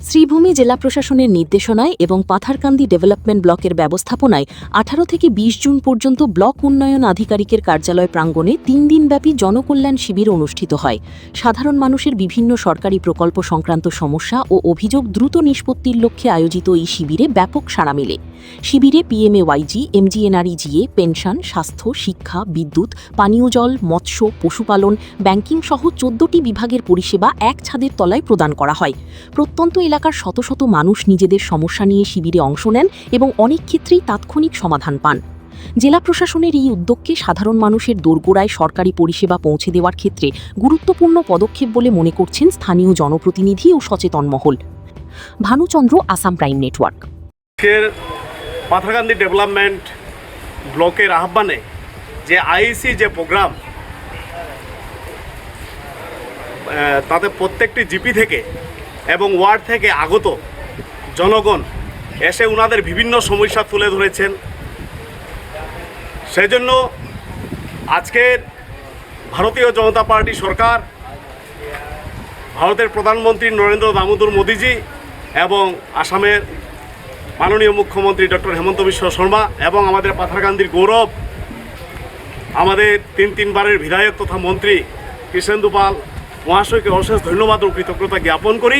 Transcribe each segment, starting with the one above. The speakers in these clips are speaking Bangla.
শ্রীভূমি জেলা প্রশাসনের নির্দেশনায় এবং পাথারকান্দি ডেভেলপমেন্ট ব্লকের ব্যবস্থাপনায় 18 থেকে 20 জুন পর্যন্ত ব্লক উন্নয়ন আধিকারিকের কার্যালয় প্রাঙ্গণে 3 দিনব্যাপী জনকল্যাণ শিবির অনুষ্ঠিত হয়। সাধারণ মানুষের বিভিন্ন সরকারি প্রকল্প সংক্রান্ত সমস্যা ও অভিযোগ দ্রুত নিষ্পত্তির লক্ষ্যে আয়োজিত এই শিবিরে ব্যাপক সাড়া মেলে। শিবিরে পিএমএওয়াইজি, এমজিএনআরইজিএ, পেনশন, স্বাস্থ্য, শিক্ষা, বিদ্যুৎ, পানীয় জল, মৎস্য, পশুপালন, ব্যাংকিং সহ 14টি বিভাগের পরিষেবা এক ছাদের তলায় প্রদান করা হয়। প্রত্যন্ত এলাকার শত শত মানুষ নিজেদের সমস্যা নিয়ে শিবিরে অংশ নেন এবং অনেক ক্ষেত্রেই তাৎক্ষণিক সমাধান পান। জেলা প্রশাসনের এই উদ্যোগকে সাধারণ মানুষের দোরগোড়ায় সরকারি পরিষেবা পৌঁছে দেওয়ার ক্ষেত্রে গুরুত্বপূর্ণ পদক্ষেপ বলে মনে করছেন স্থানীয় জনপ্রতিনিধি ও সচেতন মহল। Bhanuchandra, Assam prime network. Patharkandi development ব্লকের আহ্বানে যে আইসি যে প্রোগ্রাম, তাতে প্রত্যেকটি জিপি থেকে এবং ওয়ার্ড থেকে আগত জনগণ এসে ওনাদের বিভিন্ন সমস্যা তুলে ধরেছেন। সেজন্য আজকের ভারতীয় জনতা পার্টি সরকার, ভারতের প্রধানমন্ত্রী নরেন্দ্র দামোদর মোদীজি এবং আসামের মাননীয় মুখ্যমন্ত্রী ডক্টর হেমন্ত বিশ্ব শর্মা এবং আমাদের পাথারকান্দির গৌরব, আমাদের তিনবারের বিধায়ক তথা মন্ত্রী কৃষ্ণেন্দু পাল মহাশয়কে অশেষ ধন্যবাদ ও কৃতজ্ঞতা জ্ঞাপন করি।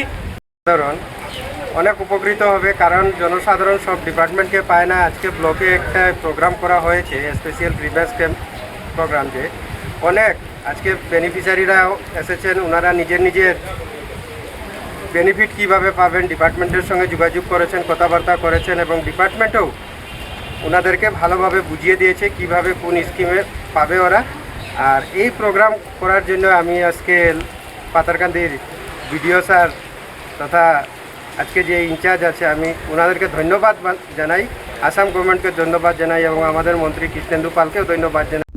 অনেক উপকৃত হবে, কারণ জনসাধারণ সব ডিপার্টমেন্টকে পায় না। আজকে ব্লকে একটা প্রোগ্রাম করা হয়েছে, স্পেশাল গ্রিভেন্স ক্যাম্প প্রোগ্রাম, যে অনেক আজকে বেনিফিশিয়ারিরাও এসেছেন। ওনারা নিজের বেনিফিট কিভাবে পাবেন ডিপার্টমেন্টের সঙ্গে যোগাযোগ করেছেন, কথাবার্তা করেছেন এবং ডিপার্টমেন্টও ওনাদেরকে ভালোভাবে বুঝিয়ে দিয়েছে কিভাবে কোন স্কিমে পাবে ওরা। আর এই প্রোগ্রাম করার জন্য আমি আজকে পাথারকান্দির বিডিও স্যার তথা আজকে যে ইনচার্জ আছে, আমি ওনাদেরকে ধন্যবাদ জানাই, আসাম গভর্নমেন্টকে ধন্যবাদ জানাই এবং আমাদের মন্ত্রী কৃষ্ণেন্দু পালকেও ধন্যবাদ জানাই।